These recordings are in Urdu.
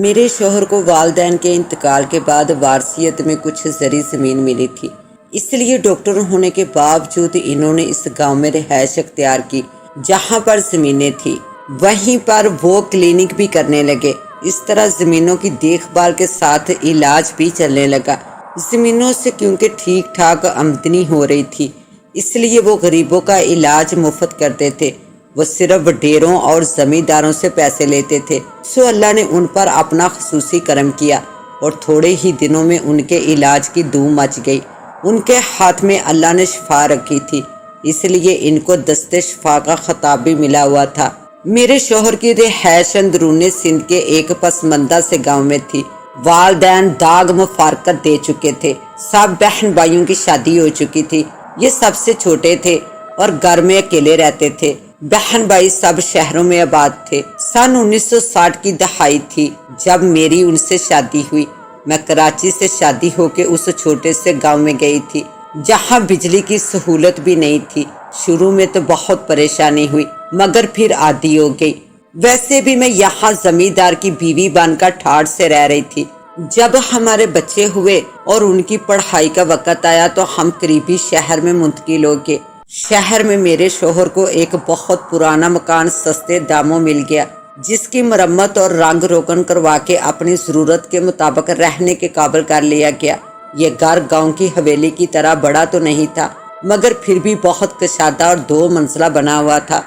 میرے شوہر کو والدین کے انتقال کے بعد وارثیت میں کچھ زرعی زمین ملی تھی، اس لیے ڈاکٹر ہونے کے باوجود انہوں نے اس گاؤں میں رہائش اختیار کی جہاں پر زمینیں تھیں۔ وہیں پر وہ کلینک بھی کرنے لگے۔ اس طرح زمینوں کی دیکھ بھال کے ساتھ علاج بھی چلنے لگا۔ زمینوں سے کیونکہ ٹھیک ٹھاک آمدنی ہو رہی تھی، اس لیے وہ غریبوں کا علاج مفت کرتے تھے۔ وہ صرف ڈیروں اور زمینداروں سے پیسے لیتے تھے، سو اللہ نے ان پر اپنا خصوصی کرم کیا اور تھوڑے ہی دنوں میں ان کے علاج کی دھوم مچ گئی۔ ان کے ہاتھ میں اللہ نے شفا رکھی تھی، اس لیے ان کو دست شفا کا خطاب بھی ملا ہوا تھا۔ میرے شوہر کی رہائش اندرون سندھ کے ایک پسماندہ سے گاؤں میں تھی۔ والدین داغ مفارقت دے چکے تھے، سب بہن بھائیوں کی شادی ہو چکی تھی۔ یہ سب سے چھوٹے تھے اور گھر میں اکیلے رہتے تھے۔ بہن بھائی سب شہروں میں آباد تھے۔ سن 1960 کی دہائی تھی جب میری ان سے شادی ہوئی۔ میں کراچی سے شادی ہو کے اس چھوٹے سے گاؤں میں گئی تھی جہاں بجلی کی سہولت بھی نہیں تھی۔ شروع میں تو بہت پریشانی ہوئی مگر پھر عادی ہو گئی۔ ویسے بھی میں یہاں زمیندار کی بیوی بن کر ٹھاٹھ سے رہ رہی تھی۔ جب ہمارے بچے ہوئے اور ان کی پڑھائی کا وقت آیا تو ہم قریبی شہر میں منتقل ہو گئے۔ شہر میں میرے شوہر کو ایک بہت پرانا مکان سستے داموں مل گیا، جس کی مرمت اور رنگ روگن کروا کے اپنی ضرورت کے مطابق رہنے کے قابل کر لیا گیا۔ یہ گھر گاؤں کی حویلی کی طرح بڑا تو نہیں تھا مگر پھر بھی بہت کشادہ اور 2 منزلہ بنا ہوا تھا۔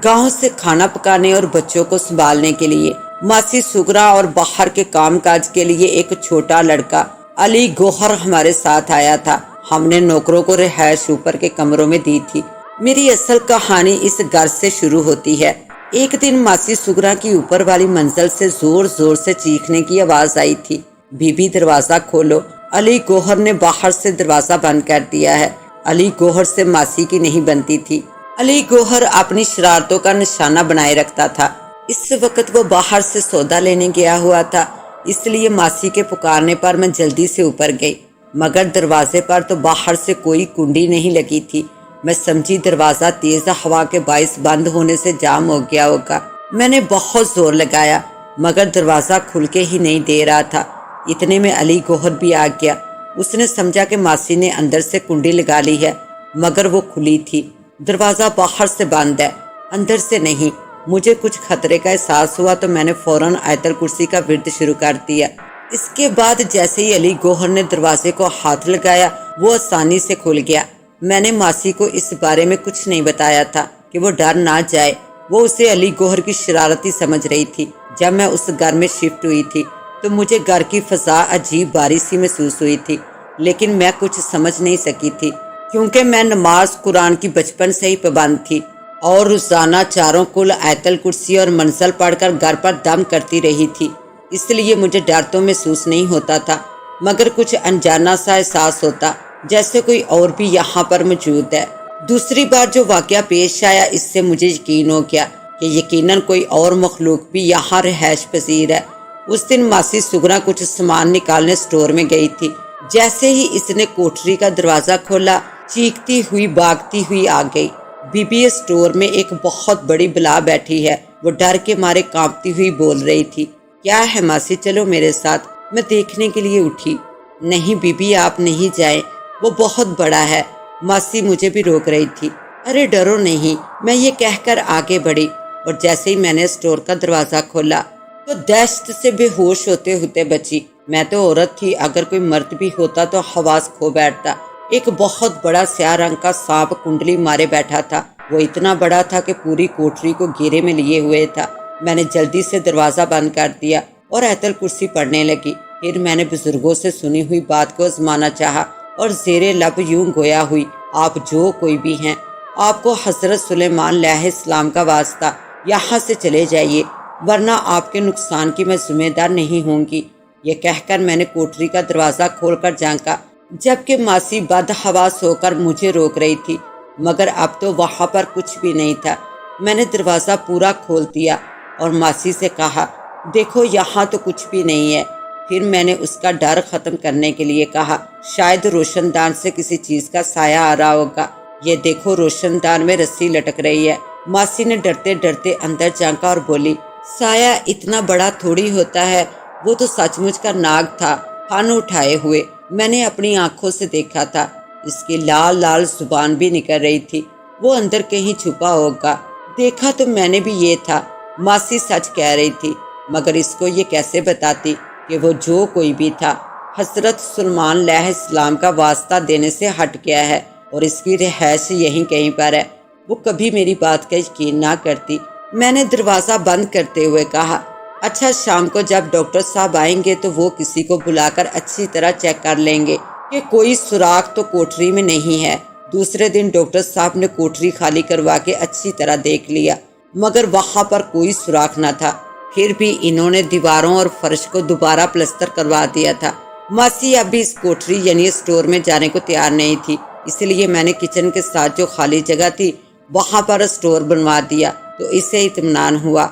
گاؤں سے کھانا پکانے اور بچوں کو سنبھالنے کے لیے ماسی سگرا اور باہر کے کام کاج کے لیے ایک چھوٹا لڑکا علی گوہر ہمارے ساتھ آیا تھا۔ ہم نے نوکروں کو رہائش اوپر کے کمروں میں دی تھی۔ میری اصل کہانی اس گھر سے شروع ہوتی ہے۔ ایک دن ماسی سگرا کی اوپر والی منزل سے زور زور سے چیخنے کی آواز آئی تھی، بی بی دروازہ کھولو۔ علی گوہر نے باہر سے دروازہ بند کر دیا ہے۔ علی گوہر سے ماسی کی نہیں بنتی تھی۔ علی گوہر اپنی شرارتوں کا نشانہ بنائے رکھتا تھا۔ اس وقت وہ باہر سے سودا لینے گیا ہوا تھا، اس لیے ماسی کے پکارنے پر میں جلدی سے اوپر گئی مگر دروازے پر تو باہر سے کوئی کنڈی نہیں لگی تھی۔ میں سمجھی دروازہ تیز ہوا کے باعث بند ہونے سے جام ہو گیا ہوگا۔ میں نے بہت زور لگایا مگر دروازہ کھل کے ہی نہیں دے رہا تھا۔ اتنے میں علی گوہر بھی آ گیا۔ اس نے سمجھا کہ ماسی نے اندر سے کنڈی لگا لی ہے مگر وہ کھلی تھی۔ دروازہ باہر سے بند ہے، اندر سے نہیں۔ مجھے کچھ خطرے کا احساس ہوا تو میں نے فوراً آیت الکرسی کا ورد شروع کر دیا۔ اس کے بعد جیسے ہی علی گوہر نے دروازے کو ہاتھ لگایا وہ آسانی سے کھل گیا۔ میں نے ماسی کو اس بارے میں کچھ نہیں بتایا تھا کہ وہ ڈر نہ جائے۔ وہ اسے علی گوہر کی شرارتی سمجھ رہی تھی۔ جب میں اس گھر میں شفٹ ہوئی تھی تو مجھے گھر کی فضا عجیب باری سی محسوس ہوئی تھی، لیکن میں کچھ سمجھ نہیں سکی تھی کیونکہ میں نماز قرآن کی بچپن سے ہی پابند تھی اور روزانہ 4 کل آیت الکرسی اور منزل پڑھ کر گھر پر دم کرتی رہی تھی، اس لیے مجھے ڈر تو محسوس نہیں ہوتا تھا مگر کچھ انجانا سا احساس ہوتا جیسے کوئی اور بھی یہاں پر موجود ہے۔ دوسری بار جو واقعہ پیش آیا اس سے مجھے یقین ہو گیا کہ یقیناً کوئی اور مخلوق بھی یہاں رہائش پذیر ہے۔ اس دن ماسی سگرا کچھ سامان نکالنے سٹور میں گئی تھی۔ جیسے ہی اس نے کوٹری کا دروازہ کھولا چیختی ہوئی بھاگتی ہوئی آ گئی۔ بی بی سٹور میں ایک بہت بڑی بلا بیٹھی ہے۔ وہ ڈر کے مارے کانپتی ہوئی بول رہی تھی، کیا ہے ماسی، چلو میرے ساتھ۔ میں دیکھنے کے لیے اٹھی۔ نہیں بی بی آپ نہیں جائیں، وہ بہت بڑا ہے۔ ماسی مجھے بھی روک رہی تھی۔ ارے ڈرو نہیں، میں یہ کہہ کر آگے بڑھی اور جیسے ہی میں نے سٹور کا دروازہ کھولا تو دہشت سے بے ہوش ہوتے ہوتے بچی۔ میں تو عورت تھی، اگر کوئی مرد بھی ہوتا تو حواس کھو بیٹھتا۔ ایک بہت بڑا سیاہ رنگ کا سانپ کنڈلی مارے بیٹھا تھا۔ وہ اتنا بڑا تھا کہ پوری کوٹری کو گھیرے میں لیے ہوئے تھا۔ میں نے جلدی سے دروازہ بند کر دیا اور آیت الکرسی پڑھنے لگی۔ پھر میں نے بزرگوں سے سنی ہوئی بات کو آزمانا چاہا اور زیر لب یوں گویا ہوئی، آپ جو کوئی بھی ہیں، آپ کو حضرت سلیمان علیہ السلام کا واسطہ، یہاں سے چلے جائیے ورنہ آپ کے نقصان کی میں ذمہ دار نہیں ہوں گی۔ یہ کہہ کر میں نے کوٹری کا دروازہ کھول کر جھانکا، جبکہ ماسی بد حواس ہو کر مجھے روک رہی تھی مگر اب تو وہاں پر کچھ بھی نہیں تھا۔ میں نے دروازہ پورا کھول دیا اور ماسی سے کہا، دیکھو یہاں تو کچھ بھی نہیں ہے۔ پھر میں نے اس کا ڈر ختم کرنے کے لیے کہا، شاید روشن دان سے کسی چیز کا سایہ آ رہا ہوگا، یہ دیکھو روشن دان میں رسی لٹک رہی ہے۔ ماسی نے ڈرتے ڈرتے اندر جھانکا اور بولی، سایہ اتنا بڑا تھوڑی ہوتا ہے، وہ تو سچ مچ کا ناگ تھا، کان اٹھائے ہوئے۔ میں نے اپنی آنکھوں سے دیکھا تھا، اس کی لال لال زبان بھی نکل رہی تھی۔ وہ اندر کہیں چھپا ہوگا۔ دیکھا تو میں نے بھی یہ تھا، ماسی سچ کہہ رہی تھی، مگر اس کو یہ کیسے بتاتی کہ وہ جو کوئی بھی تھا حضرت سلیمان علیہ السلام کا واسطہ دینے سے ہٹ گیا ہے اور اس کی رہائش یہیں کہیں پر ہے۔ وہ کبھی میری بات کا یقین نہ کرتی۔ میں نے دروازہ بند کرتے ہوئے کہا، اچھا شام کو جب ڈاکٹر صاحب آئیں گے تو وہ کسی کو بلا کر اچھی طرح چیک کر لیں گے کہ کوئی سوراخ تو کوٹری میں نہیں ہے۔ دوسرے دن ڈاکٹر صاحب نے کوٹری خالی کروا کے اچھی طرح دیکھ لیا، مگر وہاں پر کوئی سوراخ نہ تھا۔ پھر بھی انہوں نے دیواروں اور فرش کو دوبارہ پلستر کروا دیا تھا۔ ماسی اب بھی اس کوٹری یعنی اسٹور میں جانے کو تیار نہیں تھی، اس لیے میں نے کچن کے ساتھ جو خالی جگہ تھی وہاں پر اسٹور بنوا دیا تو اسے اطمینان ہوا۔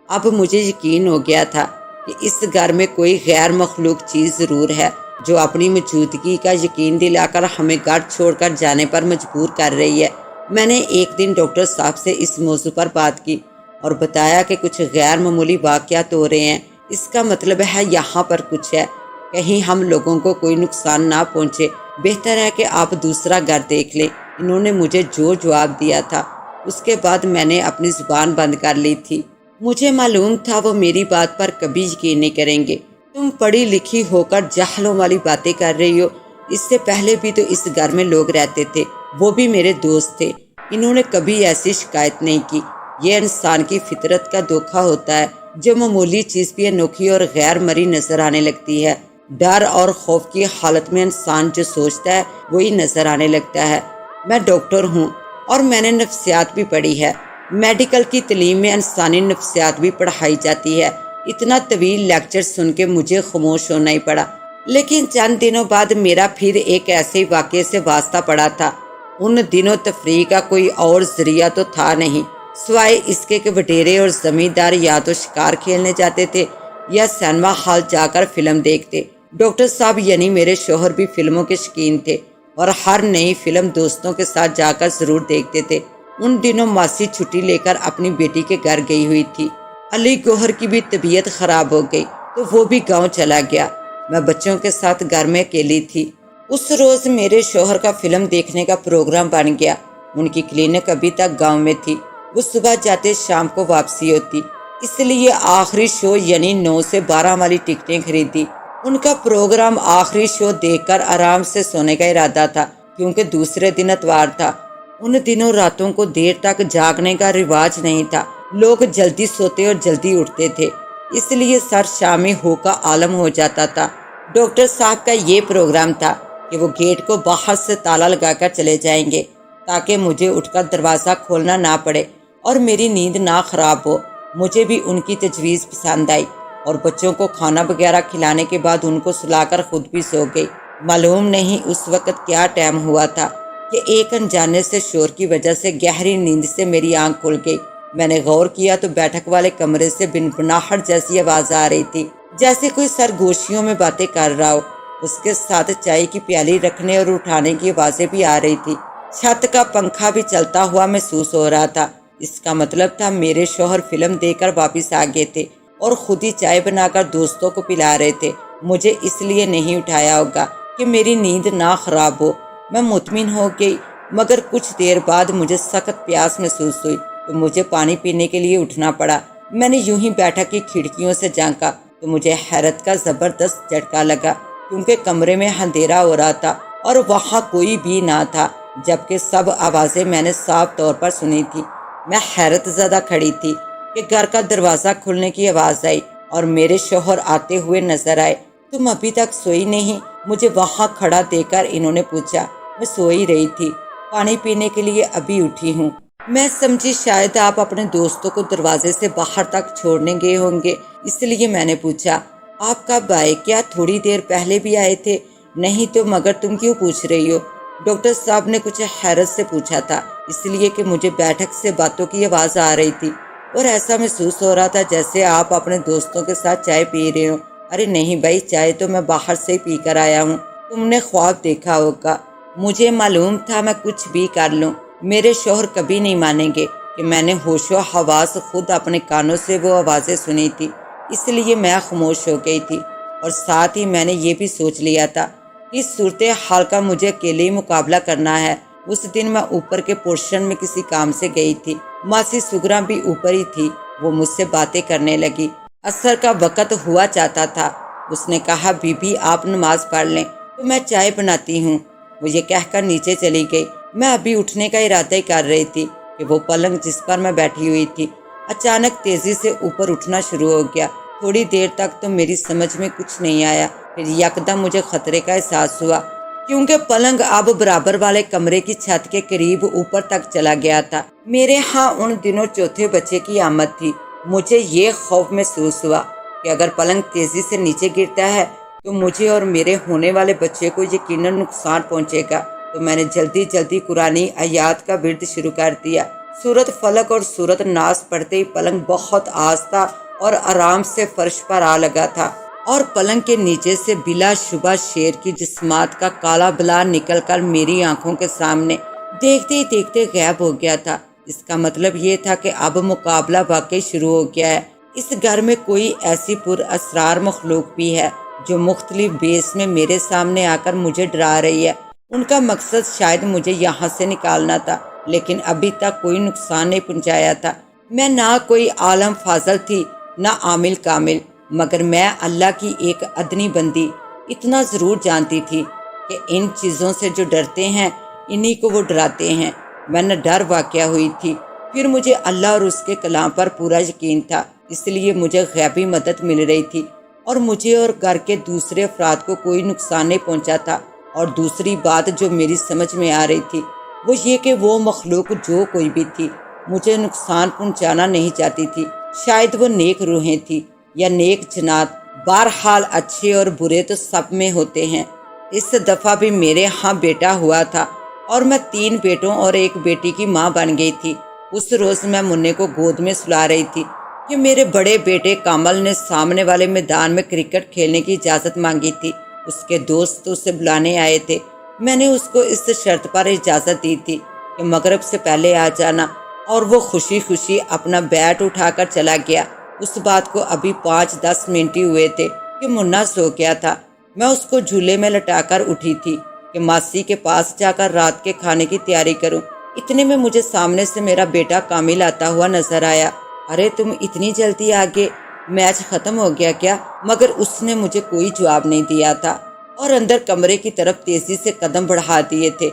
اب مجھے یقین ہو گیا تھا کہ اس گھر میں کوئی غیر مخلوق چیز ضرور ہے جو اپنی موجودگی کا یقین دلا کر ہمیں گھر چھوڑ کر جانے پر مجبور کر رہی ہے۔ میں نے ایک دن ڈاکٹر صاحب سے اس موضوع پر بات کی اور بتایا کہ کچھ غیر معمولی واقعات ہو رہے ہیں، اس کا مطلب ہے یہاں پر کچھ ہے، کہیں ہم لوگوں کو کوئی نقصان نہ پہنچے، بہتر ہے کہ آپ دوسرا گھر دیکھ لیں۔ انہوں نے مجھے جو جواب دیا تھا اس کے بعد میں نے اپنی زبان بند کر لی تھی۔ مجھے معلوم تھا وہ میری بات پر کبھی یقین نہیں کریں گے۔ تم پڑھی لکھی ہو کر جہلوں والی باتیں کر رہی ہو، اس سے پہلے بھی تو اس گھر میں لوگ رہتے تھے، وہ بھی میرے دوست تھے، انہوں نے کبھی ایسی شکایت نہیں کی۔ یہ انسان کی فطرت کا دھوکہ ہوتا ہے، جو معمولی چیز بھی انوکھی اور غیر مرئی نظر آنے لگتی ہے۔ ڈر اور خوف کی حالت میں انسان جو سوچتا ہے وہی نظر آنے لگتا ہے۔ میں ڈاکٹر ہوں اور میں نے نفسیات بھی پڑھی ہے۔ میڈیکل کی تعلیم میں انسانی نفسیات بھی پڑھائی جاتی ہے۔ اتنا طویل لیکچر سن کے مجھے خاموش ہونا ہی پڑا، لیکن چند دنوں بعد میرا پھر ایک ایسے واقعے سے واسطہ پڑا تھا۔ ان دنوں تفریح کا کوئی اور ذریعہ تو تھا نہیں سوائے اس کے کہ وڈیرے اور زمیندار یا تو شکار کھیلنے جاتے تھے یا سینما ہال جا کر فلم دیکھتے۔ ڈاکٹر صاحب یعنی میرے شوہر بھی فلموں کے شوقین تھے اور ہر نئی فلم دوستوں کے ساتھ جا کر ضرور دیکھتے تھے۔ ان دنوں ماسی چھٹی لے کر اپنی بیٹی کے گھر گئی ہوئی تھی۔ علی گوہر کی بھی طبیعت خراب ہو گئی تو وہ بھی گاؤں چلا گیا۔ میں بچوں کے ساتھ گھر میں اکیلی تھی۔ اس روز میرے شوہر کا فلم دیکھنے کا پروگرام بن گیا۔ ان کی کلینک ابھی تک گاؤں میں تھی، وہ صبح جاتے شام کو واپسی ہوتی، اس لیے آخری شو یعنی 9 سے 12 والی ٹکٹیں خریدی۔ ان کا پروگرام آخری شو دیکھ کر آرام سے سونے کا ارادہ تھا، کیونکہ دوسرے دن اتوار تھا۔ ان دنوں راتوں کو دیر تک جاگنے کا رواج نہیں تھا، لوگ جلدی سوتے اور جلدی اٹھتے تھے، اس لیے سر شامی ہو کا عالم ہو جاتا تھا۔ ڈاکٹر صاحب کا یہ پروگرام تھا کہ وہ گیٹ کو باہر سے تالا لگا کر چلے جائیں گے تاکہ مجھے اٹھ کر دروازہ کھولنا نہ پڑے اور میری نیند نہ خراب ہو۔ مجھے بھی ان کی تجویز پسند آئی اور بچوں کو کھانا وغیرہ کھلانے کے بعد ان کو سلا کر خود بھی سو گئی۔ معلوم نہیں اس وقت کیا ٹائم ہوا تھا کہ ایک انجانے سے شور کی وجہ سے گہری نیند سے میری آنکھ کھل گئی۔ میں نے غور کیا تو بیٹھک والے کمرے سے بنبناہٹ جیسی آواز آ رہی تھی، جیسے کوئی سرگوشیوں میں باتیں کر رہا ہو۔ اس کے ساتھ چائے کی پیالی رکھنے اور اٹھانے کی آوازیں بھی آ رہی تھی۔ چھت کا پنکھا بھی چلتا ہوا محسوس ہو رہا تھا۔ اس کا مطلب تھا میرے شوہر فلم دیکھ کر واپس آ گئے تھے اور خود ہی چائے بنا کر دوستوں کو پلا رہے تھے۔ مجھے اس لیے نہیں اٹھایا ہوگا کہ میری نیند نہ خراب ہو۔ میں مطمئن ہو گئی، مگر کچھ دیر بعد مجھے سخت پیاس محسوس ہوئی تو مجھے پانی پینے کے لیے اٹھنا پڑا۔ میں نے یوں ہی بیٹھک کی کھڑکیوں سے جھانکا تو مجھے حیرت کا زبردست جھٹکا لگا، کیونکہ کمرے میں اندھیرا ہو رہا تھا اور وہاں کوئی بھی نہ تھا، جبکہ سب آوازیں میں نے صاف طور پر سنی تھی۔ میں حیرت زدہ کھڑی تھی کہ گھر کا دروازہ کھلنے کی آواز آئی اور میرے شوہر آتے ہوئے نظر آئے۔ تم ابھی تک سوئی نہیں؟ مجھے وہاں کھڑا دیکھ کر انہوں نے پوچھا۔ میں سو ہی رہی تھی، پانی پینے کے لیے ابھی اٹھی ہوں۔ میں سمجھی شاید آپ اپنے دوستوں کو دروازے سے باہر تک چھوڑنے گئے ہوں گے، اس لیے میں نے پوچھا آپ کب آئے؟ کیا تھوڑی دیر پہلے بھی آئے تھے؟ نہیں تو مگر تم کیوں پوچھ رہی ہو؟ ڈاکٹر صاحب نے کچھ حیرت سے پوچھا تھا، اس لیے کہ مجھے بیٹھک سے باتوں کی آواز آ رہی تھی اور ایسا محسوس ہو رہا تھا جیسے آپ اپنے دوستوں کے ساتھ چائے پی رہے ہو۔ ارے نہیں بھائی، چائے تو میں باہر سے پی کر آیا ہوں، تم نے خواب دیکھا ہوگا۔ مجھے معلوم تھا میں کچھ بھی کر لوں میرے شوہر کبھی نہیں مانیں گے کہ میں نے ہوش و حواس خود اپنے کانوں سے وہ آوازیں سنی تھی، اس لیے میں خاموش ہو گئی تھی۔ اور ساتھ ہی میں نے یہ بھی سوچ لیا تھا کہ اس صورتحال کا مجھے اکیلے ہی مقابلہ کرنا ہے۔ اس دن میں اوپر کے پورشن میں کسی کام سے گئی تھی۔ ماسی سگرا بھی اوپر ہی تھی۔ وہ مجھ سے باتیں کرنے لگی۔ عصر کا وقت ہوا چاہتا تھا۔ اس نے کہا بی بی آپ نماز پڑھ لیں تو میں چائے بناتی ہوں۔ وہ یہ کہہ کر نیچے چلی گئی۔ میں ابھی اٹھنے کا ارادہ ہی کر رہی تھی کہ وہ پلنگ جس پر میں بیٹھی ہوئی تھی اچانک تیزی سے اوپر اٹھنا شروع ہو گیا۔ تھوڑی دیر تک تو میری سمجھ میں کچھ نہیں آیا، پھر یکدم مجھے خطرے کا احساس ہوا کیونکہ پلنگ اب برابر والے کمرے کی چھت کے قریب اوپر تک چلا گیا تھا۔ میرے ہاں ان دنوں چوتھے بچے کی آمد تھی۔ مجھے یہ خوف محسوس ہوا کہ اگر پلنگ تیزی سے نیچے گرتا ہے تو مجھے اور میرے ہونے والے بچے کو یقیناً نقصان پہنچے گا۔ تو میں نے جلدی قرآنی آیات کا ورد شروع کر دیا۔ سورۃ فلق اور سورۃ ناس پڑھتے ہی پلنگ بہت آہستہ اور آرام سے فرش پر آ لگا تھا اور پلنگ کے نیچے سے بلا شبہ شیر کی جسمات کا کالا بلا نکل کر میری آنکھوں کے سامنے دیکھتے ہی دیکھتے غائب ہو گیا تھا۔ اس کا مطلب یہ تھا کہ اب مقابلہ واقعی شروع ہو گیا ہے۔ اس گھر میں کوئی ایسی پر اسرار مخلوق بھی ہے جو مختلف بیس میں میرے سامنے آ کر مجھے ڈرا رہی ہے۔ ان کا مقصد شاید مجھے یہاں سے نکالنا تھا، لیکن ابھی تک کوئی نقصان نہیں پہنچایا تھا۔ میں نہ کوئی عالم فاضل تھی نہ عامل کامل، مگر میں اللہ کی ایک ادنی بندی اتنا ضرور جانتی تھی کہ ان چیزوں سے جو ڈرتے ہیں انہی کو وہ ڈراتے ہیں۔ میں نہ ڈر واقع ہوئی تھی، پھر مجھے اللہ اور اس کے کلام پر پورا یقین تھا، اس لیے مجھے غیبی مدد مل رہی تھی اور مجھے اور گھر کے دوسرے افراد کو کوئی نقصان نہیں پہنچا تھا۔ اور دوسری بات جو میری سمجھ میں آ رہی تھی وہ یہ کہ وہ مخلوق جو کوئی بھی تھی مجھے نقصان پہنچانا نہیں چاہتی تھی۔ شاید وہ نیک روحیں تھی یا نیک جنات، بہرحال اچھے اور برے تو سب میں ہوتے ہیں۔ اس دفعہ بھی میرے ہاں بیٹا ہوا تھا اور میں 3 بیٹوں اور 1 بیٹی کی ماں بن گئی تھی۔ اس روز میں منّے کو گود میں سلا رہی تھی کہ میرے بڑے بیٹے کامل نے سامنے والے میدان میں کرکٹ کھیلنے کی اجازت مانگی تھی۔ اس کے دوست اسے بلانے آئے تھے۔ میں نے اس کو اس شرط پر اجازت دی تھی کہ مغرب سے پہلے آ جانا، اور وہ خوشی خوشی اپنا بیٹ اٹھا کر چلا گیا۔ اس بات کو ابھی 5-10 منٹ ہی ہوئے تھے کہ منا سو گیا تھا۔ میں اس کو جھولے میں لٹا کر اٹھی تھی کہ ماسی کے پاس جا کر رات کے کھانے کی تیاری کروں۔ اتنے میں مجھے سامنے سے میرا بیٹا کامل آتا ہوا نظر آیا۔ ارے تم اتنی جلدی آگے، میچ ختم ہو گیا کیا؟ مگر اس نے مجھے کوئی جواب نہیں دیا تھا اور اندر کمرے کی طرف تیزی سے قدم بڑھا دیے تھے۔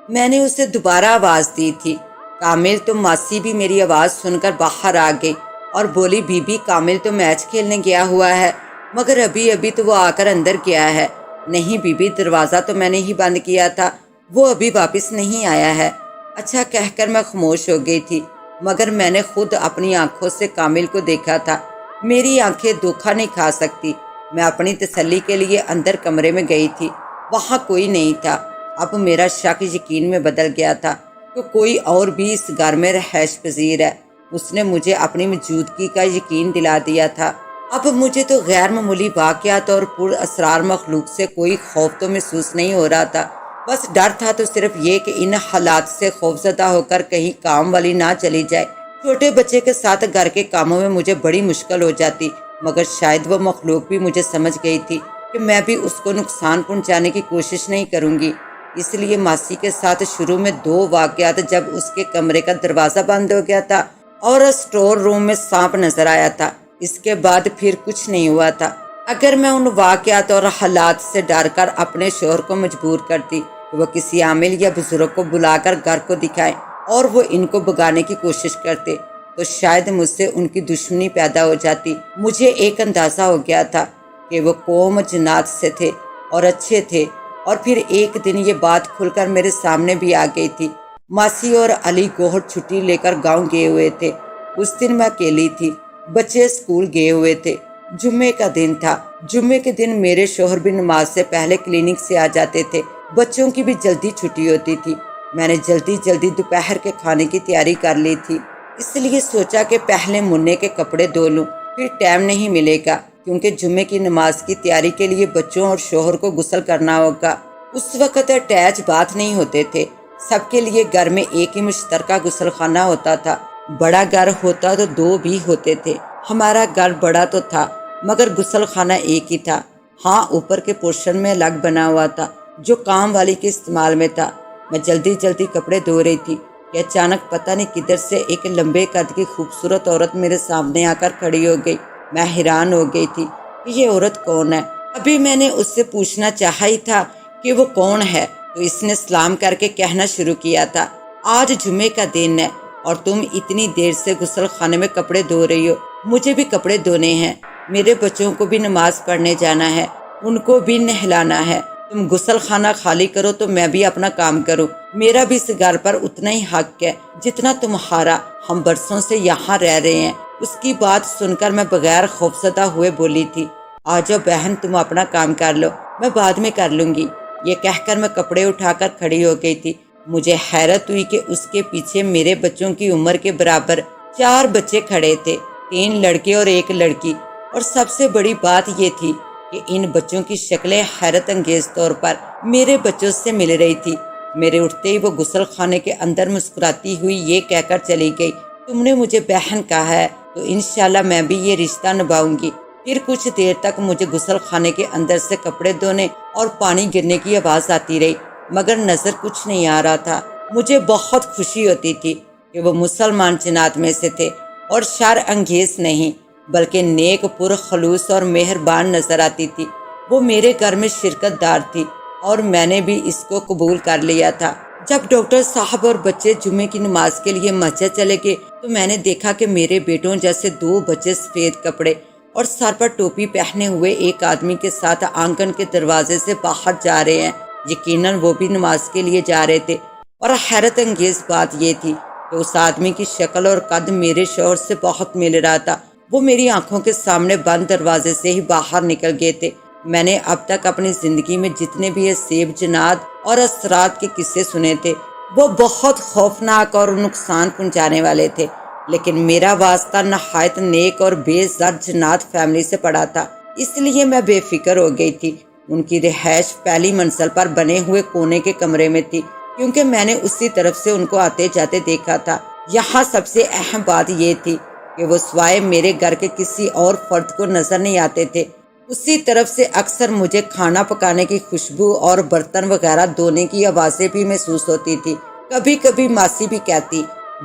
میں نے اسے دوبارہ آواز دی تھی، کامل۔ تو ماسی بھی میری آواز سن کر باہر آ گئی اور بولی بی بی کامل تو میچ کھیلنے گیا ہوا ہے، مگر ابھی تو وہ آ کر اندر گیا ہے۔ نہیں بی بی، دروازہ تو میں نے ہی بند کیا تھا، وہ ابھی واپس نہیں آیا ہے۔ اچھا کہہ کر میں خاموش ہو گئی تھی، مگر میں نے خود اپنی آنکھوں سے کامل کو دیکھا تھا۔ میری آنکھیں دھوکہ نہیں کھا سکتی۔ میں اپنی تسلی کے لیے اندر کمرے میں گئی تھی، وہاں کوئی نہیں تھا۔ اب میرا شک یقین میں بدل گیا تھا کہ کوئی اور بھی اس گھر میں رہائش پذیر ہے۔ اس نے مجھے اپنی موجودگی کا یقین دلا دیا تھا۔ اب مجھے تو غیر معمولی واقعات اور پر اسرار مخلوق سے کوئی خوف تو محسوس نہیں ہو رہا تھا، بس ڈر تھا تو صرف یہ کہ ان حالات سے خوفزدہ ہو کر کہیں کام والی نہ چلی جائے۔ چھوٹے بچے کے ساتھ گھر کے کاموں میں مجھے بڑی مشکل ہو جاتی، مگر شاید وہ مخلوق بھی مجھے سمجھ گئی تھی کہ میں بھی اس کو نقصان پہنچانے کی کوشش نہیں کروں گی۔ اس لیے ماسی کے ساتھ شروع میں 2 واقعات، جب اس کے کمرے کا دروازہ بند ہو گیا تھا اور اسٹور روم میں سانپ نظر آیا تھا، اس کے بعد پھر کچھ نہیں ہوا تھا۔ اگر میں ان واقعات اور حالات سے ڈر کر اپنے شوہر کو مجبور کرتی کہ وہ کسی عامل یا بزرگ کو بلا کر گھر کو دکھائیں اور وہ ان کو بھگانے کی کوشش کرتے، تو شاید مجھ سے ان کی دشمنی پیدا ہو جاتی۔ مجھے ایک اندازہ ہو گیا تھا کہ وہ قوم جنات سے تھے اور اچھے تھے، اور پھر ایک دن یہ بات کھل کر میرے سامنے بھی آ گئی تھی۔ ماسی اور علی گوہر چھٹی لے کر گاؤں گئے ہوئے تھے۔ اس دن میں اکیلی تھی، بچے اسکول گئے ہوئے تھے، جمعے کا دن تھا۔ جمعے کے دن میرے شوہر بھی نماز سے پہلے کلینک سے آ جاتے تھے، بچوں کی بھی جلدی چھٹی ہوتی تھی۔ میں نے جلدی دوپہر کے کھانے کی تیاری کر لی تھی، اس لیے سوچا کہ پہلے منّے کے کپڑے دھو لوں، پھر ٹائم نہیں ملے گا کیونکہ جمعے کی نماز کی تیاری کے لیے بچوں اور شوہر کو غسل کرنا ہوگا۔ اس وقت اٹیچ باتھ نہیں ہوتے تھے، سب کے لیے گھر میں ایک ہی مشترکہ غسل خانہ ہوتا تھا۔ بڑا گھر ہوتا تو 2 بھی ہوتے تھے۔ ہمارا گھر بڑا تو تھا مگر غسل خانہ ایک ہی تھا۔ ہاں اوپر کے پورشن میں الگ بنا ہوا تھا جو کام والی کے استعمال میں تھا۔ میں جلدی جلدی کپڑے دھو رہی تھی کہ اچانک پتہ نہیں کدھر سے ایک لمبے قد کی خوبصورت عورت میرے سامنے آ کر کھڑی ہو گئی۔ میں حیران ہو گئی تھی کہ یہ عورت کون ہے۔ ابھی میں نے اس سے پوچھنا چاہا ہی تھا کہ وہ کون ہے تو اس نے سلام کر کے کہنا شروع کیا تھا، آج جمعے کا دن ہے اور تم اتنی دیر سے غسل خانے میں کپڑے دھو رہی ہو۔ مجھے بھی کپڑے دھونے ہیں، میرے بچوں کو بھی نماز پڑھنے جانا ہے، ان کو بھی نہلانا ہے۔ تم غسل خانہ خالی کرو تو میں بھی اپنا کام کروں۔ میرا بھی اس گھر پر اتنا ہی حق ہے جتنا تمہارا، ہم برسوں سے یہاں رہ رہے ہیں۔ اس کی بات سن کر میں بغیر خوفزدہ ہوئے بولی تھی، آجاؤ بہن تم اپنا کام کر لو، میں بعد میں کر لوں گی۔ یہ کہہ کر میں کپڑے اٹھا کر کھڑی ہو گئی تھی۔ مجھے حیرت ہوئی کہ اس کے پیچھے میرے بچوں کی عمر کے برابر 4 بچے کھڑے تھے، 3 لڑکے اور 1 لڑکی، اور سب سے بڑی بات یہ تھی کہ ان بچوں کی شکلیں حیرت انگیز طور پر میرے بچوں سے مل رہی تھی۔ میرے اٹھتے ہی وہ غسل خانے کے اندر مسکراتی ہوئی یہ کہہ کر چلی گئی، تم نے مجھے بہن کہا ہے تو انشاءاللہ میں بھی یہ رشتہ نبھاؤں گی۔ پھر کچھ دیر تک مجھے غسل خانے کے اندر سے کپڑے دھونے اور پانی گرنے کی آواز آتی رہی، مگر نظر کچھ نہیں آ رہا تھا۔ مجھے بہت خوشی ہوتی تھی کہ وہ مسلمان جنات میں سے تھے اور شر انگیز نہیں بلکہ نیک پرخلوص اور مہربان نظر آتی تھی۔ وہ میرے گھر میں شرکت دار تھی اور میں نے بھی اس کو قبول کر لیا تھا۔ جب ڈاکٹر صاحب اور بچے جمعے کی نماز کے لیے مسجد چلے گئے تو میں نے دیکھا کہ میرے بیٹوں جیسے 2 بچے سفید کپڑے اور سر پر ٹوپی پہنے ہوئے ایک آدمی کے ساتھ آنگن کے دروازے سے باہر جا رہے ہیں۔ یقیناً وہ بھی نماز کے لیے جا رہے تھے، اور حیرت انگیز بات یہ تھی کہ اس آدمی کی شکل اور قد میرے شوہر سے بہت مل رہا تھا۔ وہ میری آنکھوں کے سامنے بند دروازے سے ہی باہر نکل گئے تھے۔ میں نے اب تک اپنی زندگی میں جتنے بھی عصیب جنات اور اثرات کے قصے سنے تھے وہ بہت خوفناک اور نقصان پہنچانے والے تھے، لیکن میرا واسطہ نہایت نیک اور بے زر جنات فیملی سے پڑا تھا، اس لیے میں بے فکر ہو گئی تھی۔ ان کی رہائش پہلی منزل پر بنے ہوئے کونے کے کمرے میں تھی، کیونکہ میں نے اسی طرف سے ان کو آتے جاتے دیکھا تھا۔ یہاں سب سے اہم بات یہ تھی کہ وہ سوائے میرے گھر کے کسی اور فرد کو نظر نہیں آتے تھے۔ اسی طرف سے اکثر مجھے کھانا پکانے کی خوشبو اور برتن وغیرہ دھونے کی آوازیں بھی محسوس ہوتی تھی۔ کبھی کبھی ماسی بھی کہتی،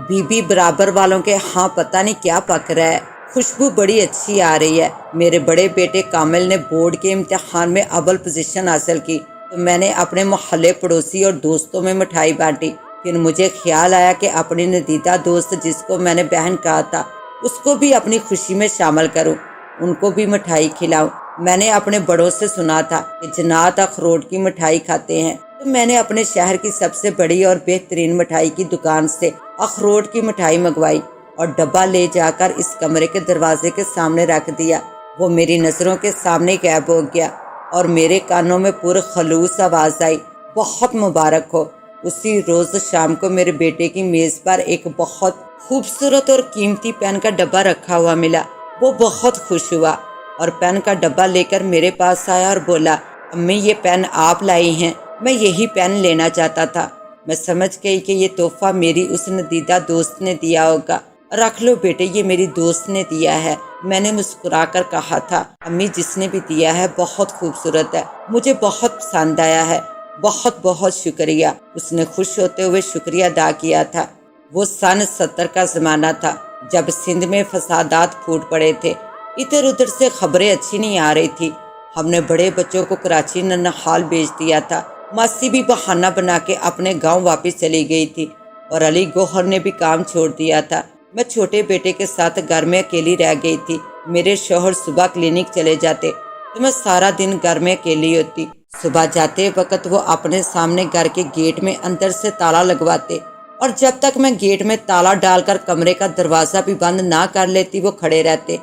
بی بی برابر والوں کے ہاں پتہ نہیں کیا پک رہا ہے، خوشبو بڑی اچھی آ رہی ہے۔ میرے بڑے بیٹے کامل نے بورڈ کے امتحان میں اول پوزیشن حاصل کی تو میں نے اپنے محلے پڑوسی اور دوستوں میں مٹھائی بانٹی۔ پھر مجھے خیال آیا کہ اپنی ندیدہ دوست جس کو میں نے بہن کہا تھا اس کو بھی اپنی خوشی میں شامل کروں، ان کو بھی مٹھائی کھلاؤں۔ میں نے اپنے بڑوں سے سنا تھا کہ جنات اخروٹ کی مٹھائی کھاتے ہیں، تو میں نے اپنے شہر کی سب سے بڑی اور بہترین مٹھائی کی دکان سے اخروٹ کی مٹھائی منگوائی اور ڈبہ لے جا کر اس کمرے کے دروازے کے سامنے رکھ دیا۔ وہ میری نظروں کے سامنے غائب ہو گیا اور میرے کانوں میں پرخلوص آواز آئی، بہت مبارک ہو۔ اسی روز شام کو میرے بیٹے کی میز پر ایک بہت خوبصورت اور قیمتی پین کا ڈبہ رکھا ہوا ملا۔ وہ بہت خوش ہوا اور پین کا ڈبہ لے کر میرے پاس آیا اور بولا، امی یہ پین آپ لائی ہیں، میں یہی پین لینا چاہتا تھا۔ میں سمجھ گئی کہ یہ تحفہ میری اس ندیدہ دوست نے دیا ہوگا۔ رکھ لو بیٹے، یہ میری دوست نے دیا ہے، میں نے مسکرا کر کہا تھا۔ امی جس نے بھی دیا ہے بہت خوبصورت ہے، مجھے بہت پسند آیا ہے، بہت بہت شکریہ۔ اس نے خوش ہوتے ہوئے شکریہ ادا کیا تھا۔ وہ سن 70 کا زمانہ تھا جب سندھ میں فسادات پھوٹ پڑے تھے، ادھر ادھر سے خبریں اچھی نہیں آ رہی تھی۔ ہم نے بڑے بچوں کو کراچی ننہال بھیج دیا تھا، ماسی بھی بہانہ بنا کے اپنے گاؤں واپس چلی گئی تھی اور علی گوہر نے بھی کام چھوڑ دیا تھا۔ میں چھوٹے بیٹے کے ساتھ گھر میں اکیلی رہ گئی تھی۔ میرے شوہر صبح کلینک چلے جاتے تو میں سارا دن گھر میں اکیلی ہوتی۔ صبح جاتے وقت وہ اپنے سامنے گھر کے گیٹ میں اندر سے تالا لگواتے اور جب تک میں گیٹ میں تالا ڈال کر کمرے کا دروازہ بھی بند نہ کر لیتی وہ کھڑے رہتے۔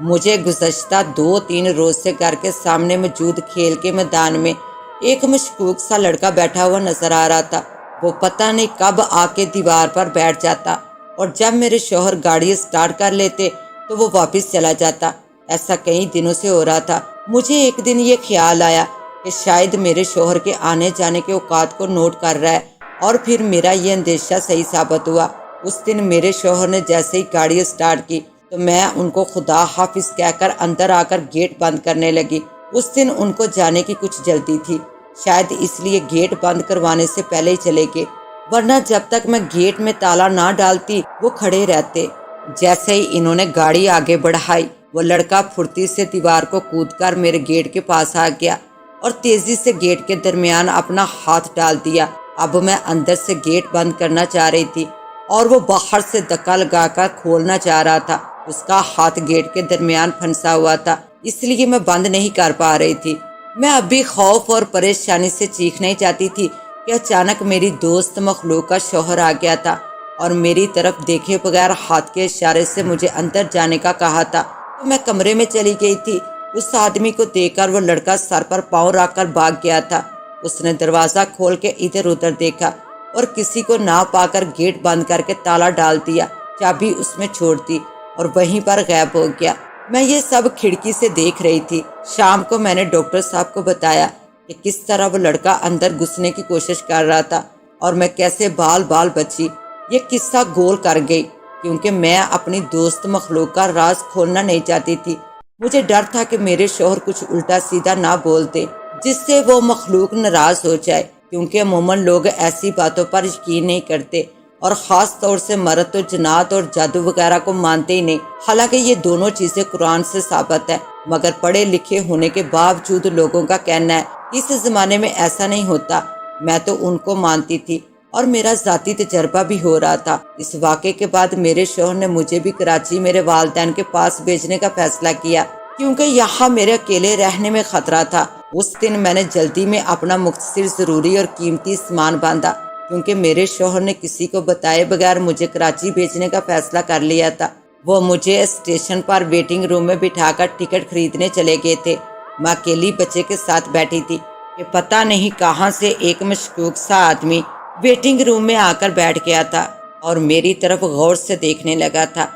مجھے گزشتہ 2-3 روز سے گھر کے سامنے موجود کھیل کے میدان میں ایک مشکوک سا لڑکا بیٹھا ہوا نظر آ رہا تھا۔ وہ پتہ نہیں کب آ کے دیوار پر بیٹھ جاتا اور جب میرے شوہر گاڑی سٹارٹ کر لیتے تو وہ واپس چلا جاتا۔ ایسا کئی دنوں سے ہو رہا تھا۔ مجھے ایک دن یہ خیال آیا کہ شاید میرے شوہر کے آنے جانے کے اوقات کو نوٹ کر رہا ہے، اور پھر میرا یہ اندیشہ صحیح ثابت ہوا۔ اس دن میرے شوہر نے جیسے ہی گاڑی سٹارٹ کی تو میں ان کو خدا حافظ کہہ کر اندر آ کر گیٹ بند کرنے لگی۔ اس دن ان کو جانے کی کچھ جلدی تھی، شاید اس لیے گیٹ بند کروانے سے پہلے ہی چلے گئے، ورنہ جب تک میں گیٹ میں تالا نہ ڈالتی وہ کھڑے رہتے۔ جیسے ہی انہوں نے گاڑی آگے بڑھائی، وہ لڑکا پھرتی سے دیوار کو کود کر میرے گیٹ کے پاس آ گیا اور تیزی سے گیٹ کے درمیان اپنا ہاتھ ڈال دیا۔ اب میں اندر سے گیٹ بند کرنا چاہ رہی تھی اور وہ باہر سے دھکا لگا کر کھولنا چاہ رہا تھا۔ اس کا ہاتھ گیٹ کے درمیان پھنسا ہوا تھا، اس لیے میں بند نہیں کر پا رہی تھی۔ میں اب بھی خوف اور پریشانی سے چیخنا ہی چاہتی تھی کہ اچانک میری دوست مخلوق کا شوہر آ گیا تھا اور میری طرف دیکھے بغیر ہاتھ کے اشارے سے مجھے اندر جانے کا کہا تھا۔ تو میں کمرے میں چلی گئی تھی۔ اس آدمی کو دیکھ کر وہ لڑکا سر پر پاؤں رکھ کر بھاگ گیا تھا۔ اس نے دروازہ کھول کے ادھر ادھر دیکھا اور کسی کو نہ پا کر گیٹ بند کر کے تالا ڈال دیا، چابی اس میں چھوڑ دی اور وہیں پر غائب ہو گیا۔ میں یہ سب کھڑکی سے دیکھ رہی تھی۔ شام کو میں نے ڈاکٹر صاحب کو بتایا کہ کس طرح وہ لڑکا اندر گھسنے کی کوشش کر رہا تھا اور میں کیسے بال بال بچی۔ یہ قصہ گول کر گئی کیونکہ میں اپنی دوست مخلوق کا راز کھولنا نہیں چاہتی تھی۔ مجھے ڈر تھا کہ میرے شوہر کچھ الٹا سیدھا نہ بول دے جس سے وہ مخلوق ناراض ہو جائے، کیونکہ عموماً لوگ ایسی باتوں پر یقین نہیں کرتے اور خاص طور سے مرد تو جنات اور جادو وغیرہ کو مانتے ہی نہیں۔ حالانکہ یہ دونوں چیزیں قرآن سے ثابت ہے، مگر پڑھے لکھے ہونے کے باوجود لوگوں کا کہنا ہے اس زمانے میں ایسا نہیں ہوتا۔ میں تو ان کو مانتی تھی اور میرا ذاتی تجربہ بھی ہو رہا تھا۔ اس واقعے کے بعد میرے شوہر نے مجھے بھی کراچی میرے والدین کے پاس بھیجنے کا فیصلہ کیا، کیونکہ یہاں میرے اکیلے رہنے میں خطرہ تھا۔ اس دن میں نے جلدی میں اپنا مختصر ضروری اور قیمتی سامان باندھا، کیونکہ میرے شوہر نے کسی کو بتائے بغیر مجھے کراچی بھیجنے کا فیصلہ کر لیا تھا۔ وہ مجھے اسٹیشن پر ویٹنگ روم میں بٹھا کر ٹکٹ خریدنے چلے گئے تھے۔ میں اکیلی بچے کے ساتھ بیٹھی تھی کہ پتہ نہیں کہاں سے ایک مشکوک سا آدمی ویٹنگ روم میں آ کر بیٹھ گیا تھا اور میری طرف غور سے دیکھنے لگا تھا۔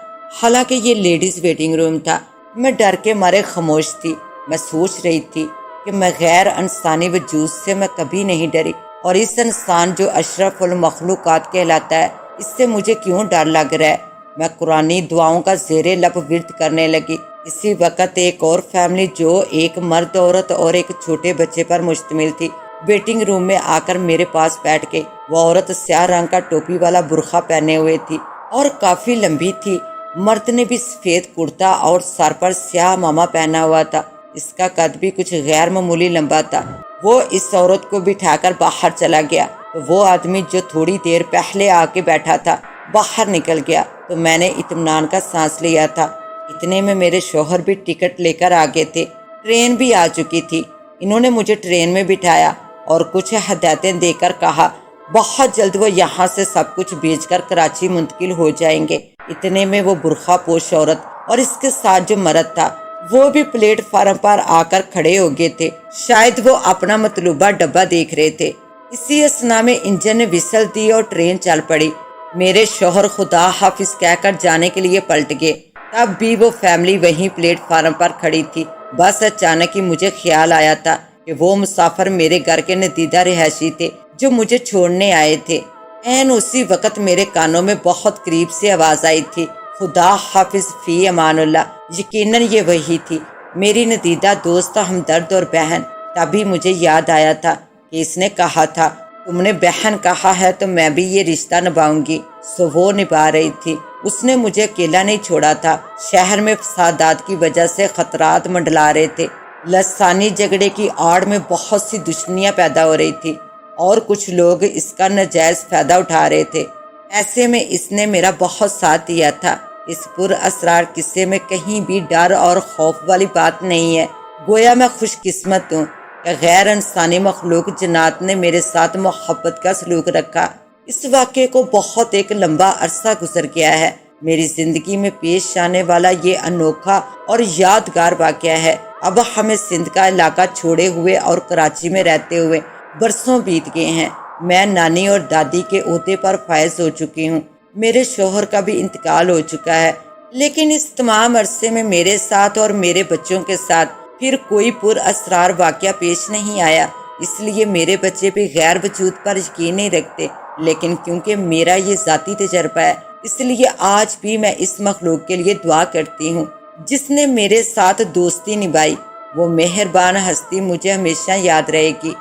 حالانکہ یہ لیڈیز ویٹنگ روم تھا۔ میں ڈر کے مارے خاموش تھی۔ میں سوچ رہی تھی کہ میں غیر انسانی وجود سے میں کبھی نہیں ڈری، اور اس انسان جو اشرف المخلوقات کہلاتا ہے اس سے مجھے کیوں ڈر لگ رہا ہے۔ میں قرآنی دعاؤں کا زیر لب ورد کرنے لگی۔ اسی وقت ایک اور فیملی جو ایک مرد عورت اور ایک چھوٹے بچے پر مشتمل تھی ویٹنگ روم میں آ کر میرے پاس بیٹھ گئی۔ وہ عورت سیاہ رنگ کا ٹوپی والا برقع پہنے ہوئے تھی اور کافی لمبی تھی۔ مرد نے بھی سفید کرتا اور سر پر سیاہ عمامہ پہنا ہوا تھا۔ اس کا قد بھی کچھ غیر معمولی لمبا تھا۔ وہ اس عورت کو بٹھا کر باہر چلا گیا تو وہ آدمی جو تھوڑی دیر پہلے آ کے بیٹھا تھا باہر نکل گیا تو میں نے اطمینان کا سانس لیا تھا۔ اتنے میں میرے شوہر بھی ٹکٹ لے کر آگے تھے۔ ٹرین بھی آ چکی تھی۔ انہوں نے مجھے ٹرین میں بٹھایا اور کچھ ہدایتیں دے کر کہا بہت جلد وہ یہاں سے سب کچھ بیچ کر کراچی منتقل ہو جائیں گے۔ اتنے میں وہ برقع پوش عورت اور اس کے ساتھ جو مرد تھا وہ بھی پلیٹ فارم پر آ کر کھڑے ہو گئے تھے۔ شاید وہ اپنا مطلوبہ ڈبہ دیکھ رہے تھے۔ اسی اثنا میں انجن نے وسل دی اور ٹرین چل پڑی۔ میرے شوہر خدا حافظ کہہ کر جانے کے لیے پلٹ گئے۔ تب بھی وہ فیملی وہیں پلیٹ فارم پر کھڑی تھی۔ بس اچانک ہی مجھے خیال آیا تھا کہ وہ مسافر میرے گھر کے ندیدہ رہائشی تھے جو مجھے چھوڑنے آئے تھے۔ عین اسی وقت میرے کانوں میں بہت قریب سے آواز آئی تھی، خدا حافظ فی امان اللہ۔ یقیناً یہ وہی تھی، میری ندیدہ دوست ہمدرد اور بہن۔ تبھی مجھے یاد آیا تھا کہ اس نے کہا تھا تم نے بہن کہا ہے تو میں بھی یہ رشتہ نبھاؤں گی۔ سو وہ نبھا رہی تھی۔ اس نے مجھے اکیلا نہیں چھوڑا تھا۔ شہر میں فسادات کی وجہ سے خطرات منڈلا رہے تھے۔ لسانی جھگڑے کی آڑ میں بہت سی دشمنیاں پیدا ہو رہی تھی اور کچھ لوگ اس کا ناجائز فائدہ اٹھا رہے تھے۔ ایسے میں اس نے میرا بہت ساتھ دیا تھا۔ اس پر اسرار قصے میں کہیں بھی ڈر اور خوف والی بات نہیں ہے۔ گویا میں خوش قسمت ہوں کہ غیر انسانی مخلوق جنات نے میرے ساتھ محبت کا سلوک رکھا۔ اس واقعے کو بہت ایک لمبا عرصہ گزر گیا ہے۔ میری زندگی میں پیش آنے والا یہ انوکھا اور یادگار واقعہ ہے۔ اب ہمیں سندھ کا علاقہ چھوڑے ہوئے اور کراچی میں رہتے ہوئے برسوں بیت گئے ہیں۔ میں نانی اور دادی کے عہدے پر فائز ہو چکی ہوں۔ میرے شوہر کا بھی انتقال ہو چکا ہے، لیکن اس تمام عرصے میں میرے ساتھ اور میرے بچوں کے ساتھ پھر کوئی پر اسرار واقعہ پیش نہیں آیا۔ اس لیے میرے بچے بھی غیر وجود پر یقین نہیں رکھتے، لیکن کیونکہ میرا یہ ذاتی تجربہ ہے اس لیے آج بھی میں اس مخلوق کے لیے دعا کرتی ہوں جس نے میرے ساتھ دوستی نبھائی۔ وہ مہربان ہستی مجھے ہمیشہ یاد رہے گی۔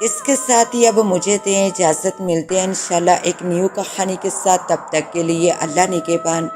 اس کے ساتھ ہی اب مجھے دیں اجازت، ملتے ہیں انشاءاللہ ایک نیو کہانی کے ساتھ، تب تک کے لیے اللہ نگہبان۔